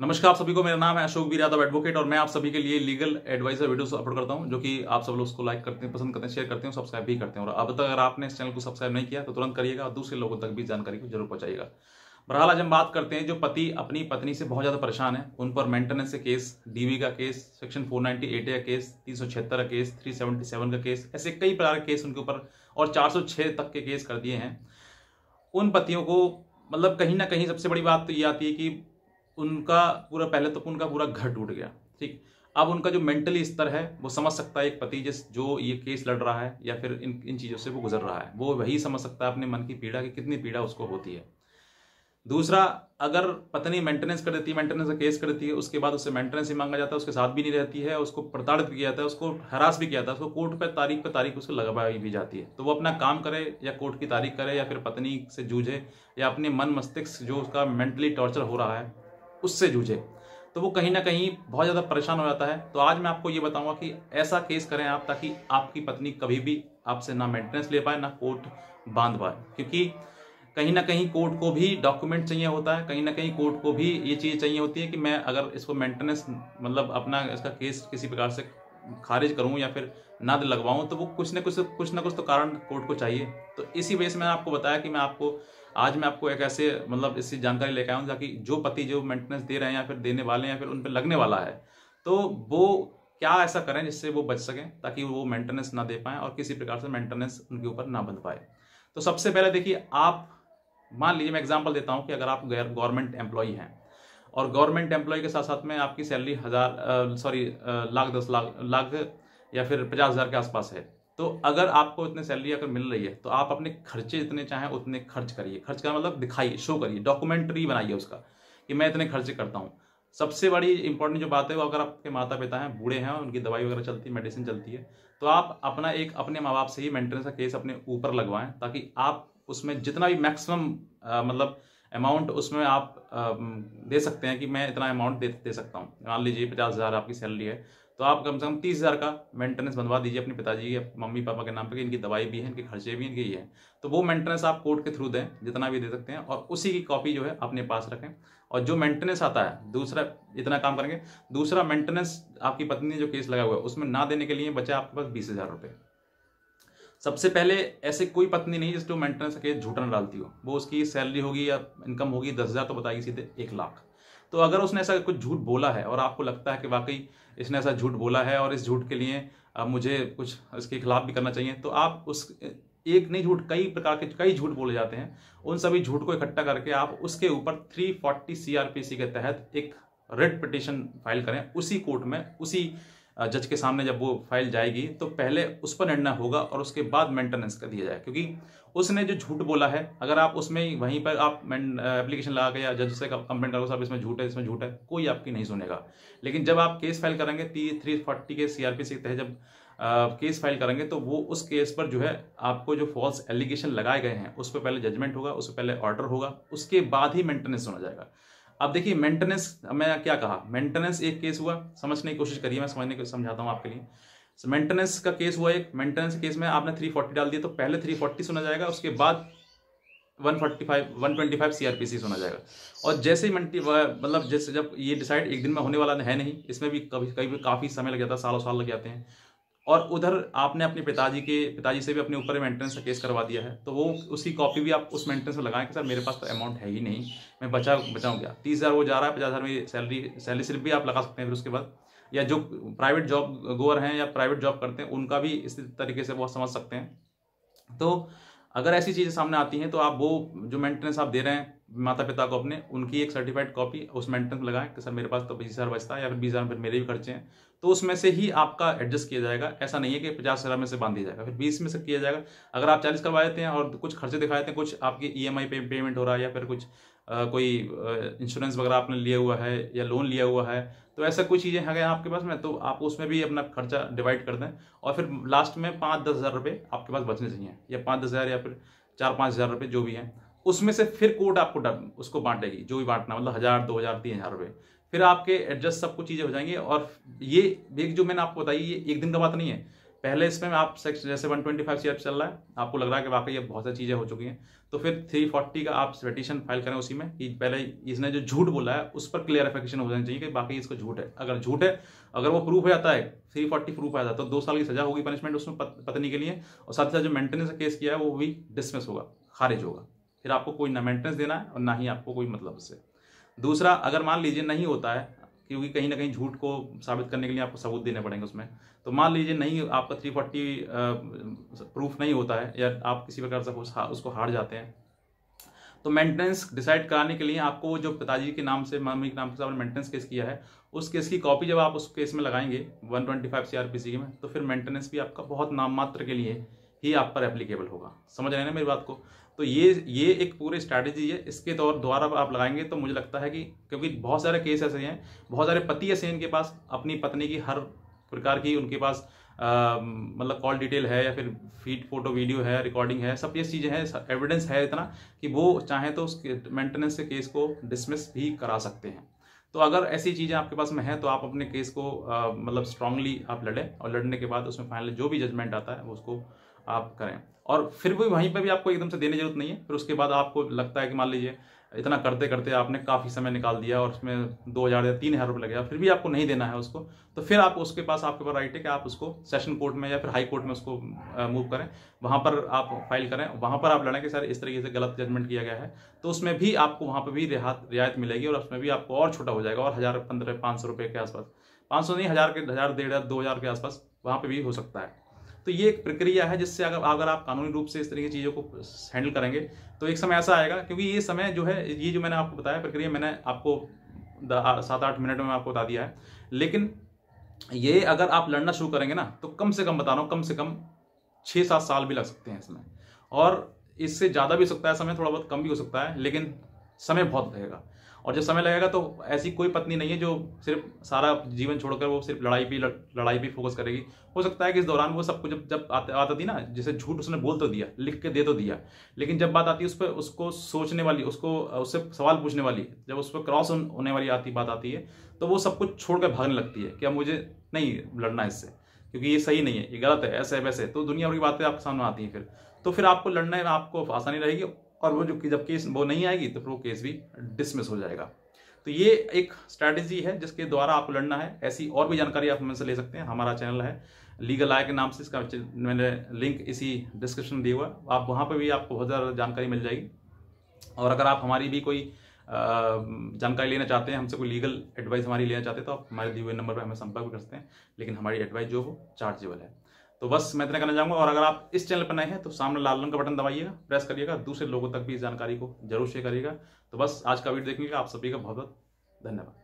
नमस्कार आप सभी को, मेरा नाम है अशोक वीर यादव एडवोकेट और मैं आप सभी के लिए लीगल एडवाइजर वीडियोस अपलोड करता हूं, जो कि आप सब लोग उसको लाइक करते हैं, पसंद करते हैं, शेयर करते हैं, सब्सक्राइब भी करते हैं। और अब तक अगर आपने इस चैनल को सब्सक्राइब नहीं किया तो तुरंत करिएगा और दूसरे लोगों तक भी जानकारी को जरूर पहुंचाइएगा। बहरहाल आज हम बात करते हैं जो पति अपनी पत्नी से बहुत ज्यादा परेशान है, उन पर मेंटेनेंस के केस, डीवी का केस, सेक्शन 498 का केस, 376 का केस, 377 का केस, ऐसे कई प्रकार के केस उनके ऊपर और 406 तक के केस कर दिए हैं। उन पतियों को मतलब कहीं ना कहीं सबसे बड़ी बात तो ये आती है कि उनका पूरा पहले तो उनका पूरा घर टूट गया। ठीक, अब उनका जो मेंटली स्तर है वो समझ सकता है एक पति जो ये केस लड़ रहा है या फिर इन चीज़ों से वो गुजर रहा है, वो वही समझ सकता है अपने मन की पीड़ा कि कितनी पीड़ा उसको होती है। दूसरा, अगर पत्नी मेंटेनेंस कर देती है, मेंटेनेंस का केस कर देती है, उसके बाद उससे मेंटेनेंस ही मांगा जाता है, उसके साथ भी नहीं रहती है, उसको प्रताड़ित भी किया जाता है, उसको हरास भी किया जाता है, उसको कोर्ट पे तारीख उसको लगवाई भी जाती है। तो वो अपना काम करे या कोर्ट की तारीख करे या फिर पत्नी से जूझे या अपने मन मस्तिष्क जो उसका मेंटली टॉर्चर हो रहा है उससे जूझे, तो वो कहीं ना कहीं बहुत ज़्यादा परेशान हो जाता है। तो आज मैं आपको ये बताऊंगा कि ऐसा केस करें आप, ताकि आपकी पत्नी कभी भी आपसे ना मेंटेनेंस ले पाए ना कोर्ट बांध पाए, क्योंकि कहीं ना कहीं कोर्ट को भी डॉक्यूमेंट चाहिए होता है, कहीं ना कहीं कोर्ट को भी ये चीज़ चाहिए होती है कि मैं अगर इसको मेंटेनेंस मतलब अपना इसका केस किसी प्रकार से खारिज करूं या फिर ना लगवाऊं, तो वो कुछ ना कुछ तो कारण कोर्ट को चाहिए। तो इसी वजह से मैंने आपको बताया कि आज मैं आपको एक ऐसे मतलब इससे जानकारी लेकर आया हूँ, ताकि जो पति जो मेंटेनेंस दे रहे हैं या फिर देने वाले हैं या फिर उन पर लगने वाला है, तो वो क्या ऐसा करें जिससे वो बच सकें, ताकि वो मेंटेनेंस ना दे पाएं और किसी प्रकार से मेंटेनेंस उनके ऊपर ना बंध पाए। तो सबसे पहले देखिए, आप मान लीजिए, मैं एग्जांपल देता हूं कि अगर आप गवर्नमेंट एम्प्लॉई हैं और गवर्नमेंट एम्प्लॉय के साथ साथ में आपकी सैलरी लाख 10 लाख या फिर 50,000 के आसपास है, तो अगर आपको इतने सैलरी अगर मिल रही है तो आप अपने खर्चे जितने चाहें उतने खर्च करिए। खर्च का मतलब दिखाइए, शो करिए, डॉक्यूमेंट्री बनाइए उसका कि मैं इतने खर्चे करता हूँ। सबसे बड़ी इंपॉर्टेंट जो बात है वो, अगर आपके माता पिता हैं, बूढ़े हैं, उनकी दवाई वगैरह चलती है, मेडिसिन चलती है, तो आप अपने माँ बाप से ही मेंटेनेंस का केस अपने ऊपर लगवाएं, ताकि आप उसमें जितना भी मैक्सिमम मतलब अमाउंट उसमें आप दे सकते हैं कि मैं इतना अमाउंट दे सकता हूँ। मान लीजिए 50,000 आपकी सैलरी है, तो आप कम से कम 30,000 का मेंटेनेंस बनवा दीजिए अपने पिताजी या मम्मी पापा के नाम पे कि इनकी दवाई भी है, इनके खर्चे भी इनके ही हैं। तो वो मेंटेनेंस आप कोर्ट के थ्रू दें, जितना भी दे सकते हैं, और उसी की कॉपी जो है अपने पास रखें। और जो मेंटेनेंस आता है, दूसरा इतना काम करेंगे, दूसरा मेंटेनेंस आपकी पत्नी ने जो केस लगा हुआ है उसमें ना देने के लिए बचा आपके पास 20,000 रुपये। सबसे पहले ऐसे कोई पत्नी नहीं जिसको मेंटेनेंस का केस झूठा न डालती हो। वो उसकी सैलरी होगी या इनकम होगी 10,000 तो बताएगी सीधे 1,00,000। तो अगर उसने ऐसा कुछ झूठ बोला है और आपको लगता है कि वाकई इसने ऐसा झूठ बोला है और इस झूठ के लिए मुझे कुछ इसके खिलाफ भी करना चाहिए, तो आप उस एक नहीं झूठ, कई प्रकार के कई झूठ बोले जाते हैं, उन सभी झूठ को इकट्ठा करके आप उसके ऊपर 340 CRPC के तहत एक रिट पिटीशन फाइल करें। उसी कोर्ट में उसी जज के सामने जब वो फाइल जाएगी तो पहले उस पर निर्णय होगा और उसके बाद मेंटेनेंस का दिया जाए, क्योंकि उसने जो झूठ बोला है, अगर आप उसमें वहीं पर आप एप्लीकेशन लगा के या जज से कंप्लेंट करोगे साहब इसमें झूठ है, कोई आपकी नहीं सुनेगा। लेकिन जब आप केस फाइल करेंगे 340 के CRPC के तहत जब केस फाइल करेंगे, तो वो उस केस पर जो है आपको जो फॉल्स एलिगेशन लगाए गए हैं उस पर पहले जजमेंट होगा, उस पर पहले ऑर्डर होगा, उसके बाद ही मेंटेनेंस सुना जाएगा। अब देखिए, मेंटेनेंस मैं क्या कहा, मेंटेनेंस एक केस हुआ, समझने की कोशिश करिए, मैं समझाता हूँ आपके लिए। मेंटेनेंस का केस हुआ एक, मेंटेनेंस केस में आपने 340 डाल दिया, तो पहले 340 सुना जाएगा, उसके बाद 125 CRPC सुना जाएगा। और जैसे ही मतलब जैसे जब ये डिसाइड एक दिन में होने वाला है नहीं, इसमें भी कभी काफी समय लग जाता है, सालों साल लग जाते हैं। और उधर आपने अपने पिताजी से भी अपने ऊपर मेंटेनेंस का केस करवा दिया है, तो वो उसकी कॉपी भी आप उस मेंटेनेंस में लगाएं कि सर मेरे पास तो अमाउंट है ही नहीं, मैं बचाऊं क्या। 30,000 वो जा रहा है, 50,000 में सैलरी स्लिप भी आप लगा सकते हैं। फिर उसके बाद या जो प्राइवेट जॉब गोअर हैं या प्राइवेट जॉब करते हैं, उनका भी इस तरीके से वो समझ सकते हैं। तो अगर ऐसी चीज़ें सामने आती हैं तो आप वो जो मेंटेनेंस आप दे रहे हैं माता पिता को अपने, उनकी एक सर्टिफाइड कॉपी उस मेंटेनेंस लगाएं कि सर मेरे पास तो 20,000 बचता है या फिर 20,000 फिर मेरे भी खर्चे हैं, तो उसमें से ही आपका एडजस्ट किया जाएगा। ऐसा नहीं है कि 50,000 में से बांध दिया जाएगा, फिर 20 में से किया जाएगा। अगर आप 40 करवा देते हैं और कुछ खर्चे दिखा देते हैं, कुछ आपकी EMI पेमेंट हो रहा है या फिर कुछ कोई इंश्योरेंस वगैरह आपने लिया हुआ है या लोन लिया हुआ है, तो ऐसा कुछ चीज़ें हैं आपके पास में, तो आप उसमें भी अपना खर्चा डिवाइड कर दें और फिर लास्ट में 5-10 हज़ार रुपये आपके पास बचने चाहिए, या 5-10 हज़ार या फिर 4-5 हज़ार रुपये जो भी हैं, उसमें से फिर कोर्ट आपको उसको बांटेगी, जो भी बांटना, मतलब 1,000, 2,000, 3,000 रुपये, फिर आपके एडजस्ट सब कुछ चीज़ें हो जाएंगी। और ये जो मैंने आपको बताई, ये एक दिन का बात नहीं है, पहले इसमें आप सेक्शन जैसे 125 सीआर चल रहा है, आपको लग रहा है कि वाकई अब बहुत सारी चीज़ें हो चुकी हैं, तो फिर 340 का आप पिटीशन फाइल करें उसी में कि पहले इसने जो झूठ बोला है उस पर क्लियरिफिकेशन हो जानी चाहिए कि बाकी इसको झूठ है। अगर झूठ है, अगर वो प्रूफ हो जाता है, 340 प्रूफ आ जाता है, तो 2 साल की सजा होगी पनिशमेंट उसमें पत्नी के लिए, और साथ ही साथ जो मेंटेनेंस का केस किया है वो भी डिसमिस होगा, खारिज होगा। फिर आपको कोई ना मेंटेनेंस देना है और ना ही आपको कोई मतलब उससे। दूसरा, अगर मान लीजिए नहीं होता है, क्योंकि कहीं ना कहीं झूठ को साबित करने के लिए आपको सबूत देने पड़ेंगे उसमें, तो मान लीजिए नहीं आपका 340 प्रूफ नहीं होता है या आप किसी प्रकार से उसको हार जाते हैं, तो मेंटेनेंस डिसाइड कराने के लिए आपको जो पिताजी के नाम से, मम्मी के नाम से आपने मेंटेनेंस केस किया है, उस केस की कॉपी जब आप उस केस में लगाएंगे 125 सीआरपीसी में, तो फिर मेंटेनेंस भी आपका बहुत नाम मात्र के लिए ही आप पर एप्लीकेबल होगा। समझ रहे हैं ना मेरी बात को? तो ये एक पूरी स्ट्रैटेजी है, इसके द्वारा आप लगाएंगे तो मुझे लगता है कि, क्योंकि बहुत सारे केस ऐसे हैं, बहुत सारे पति ऐसे हैं इनके पास अपनी पत्नी की हर प्रकार की उनके पास मतलब कॉल डिटेल है या फिर फीड फोटो वीडियो है, रिकॉर्डिंग है, सब ये चीज़ें हैं, एविडेंस है इतना कि वो चाहे तो उस मेंटेनेंस के केस को डिसमिस भी करा सकते हैं। तो अगर ऐसी चीज़ें आपके पास में है तो आप अपने केस को मतलब स्ट्रांगली आप लड़ें, और लड़ने के बाद उसमें फाइनली जो भी जजमेंट आता है वो उसको आप करें। और फिर भी वहीं पर भी आपको एकदम से देने की जरूरत नहीं है। फिर उसके बाद आपको लगता है कि मान लीजिए इतना करते करते आपने काफ़ी समय निकाल दिया और उसमें 2000 या 3000 रुपये लगे, फिर भी आपको नहीं देना है उसको, तो फिर आप उसके पास, आपके पास राइट है कि आप उसको सेशन कोर्ट में या फिर हाई कोर्ट में उसको मूव करें, वहाँ पर आप फाइल करें, वहाँ पर आप लड़ें कि सर इस तरीके से गलत जजमेंट किया गया है, तो उसमें भी आपको वहाँ पर भी रियायत मिलेगी और उसमें भी आपको और छोटा हो जाएगा, और 1000, 1500, 500 रुपये के आसपास, 500 नहीं, 1000 के 1000, 1500, 2000 के आसपास वहाँ पर भी हो सकता है। तो ये एक प्रक्रिया है जिससे अगर आप कानूनी रूप से इस तरह की चीज़ों को हैंडल करेंगे तो एक समय ऐसा आएगा, क्योंकि ये समय जो है, ये जो मैंने आपको बताया प्रक्रिया, मैंने आपको 7-8 मिनट में आपको बता दिया है, लेकिन ये अगर आप लड़ना शुरू करेंगे ना तो कम से कम बता रहा हूँ, कम से कम 6-7 साल भी लग सकते हैं इसमें, और इससे ज़्यादा भी हो सकता है समय, थोड़ा बहुत कम भी हो सकता है, लेकिन समय बहुत लगेगा। और जब समय लगेगा तो ऐसी कोई पत्नी नहीं है जो सिर्फ सारा जीवन छोड़कर वो सिर्फ लड़ाई पे फोकस करेगी। हो सकता है कि इस दौरान वो सब कुछ जब आता थी ना, जैसे झूठ उसने बोल तो दिया, लिख के दे तो दिया, लेकिन जब बात आती है उस पर, उसको सोचने वाली, उससे सवाल पूछने वाली, जब उस पर क्रॉस होने वाली बात आती है, तो वो सब कुछ छोड़ कर भागने लगती है कि अब मुझे नहीं लड़ना इससे, क्योंकि ये सही नहीं है, ये गलत है, ऐसे है वैसे, तो दुनिया भर की बातें आपके सामने आती हैं। फिर आपको लड़ने में आपको आसानी रहेगी, और वो जब केस वो नहीं आएगी तो फिर वो केस भी डिसमिस हो जाएगा। तो ये एक स्ट्रैटेजी है जिसके द्वारा आपको लड़ना है। ऐसी और भी जानकारी आप हमसे ले सकते हैं, हमारा चैनल है लीगल आय के नाम से, इसका मैंने लिंक इसी डिस्क्रिप्शन में दिया हुआ, आप वहाँ पर भी आपको बहुत ज़्यादा जानकारी मिल जाएगी। और अगर आप हमारी भी कोई जानकारी लेना चाहते हैं, हमसे कोई लीगल एडवाइस हमारी लेना चाहते हैं, तो आप हमारे दिए हुए नंबर पर हमें संपर्क भी कर सकते हैं, लेकिन हमारी एडवाइस जो हो चार्जेबल है। तो बस मैं इतना कहना चाहूँगा, और अगर आप इस चैनल पर नए हैं तो सामने लाल रंग का बटन दबाइएगा, प्रेस करिएगा, दूसरे लोगों तक भी इस जानकारी को जरूर शेयर करिएगा। तो बस आज का वीडियो देखने के लिए आप सभी का बहुत बहुत धन्यवाद।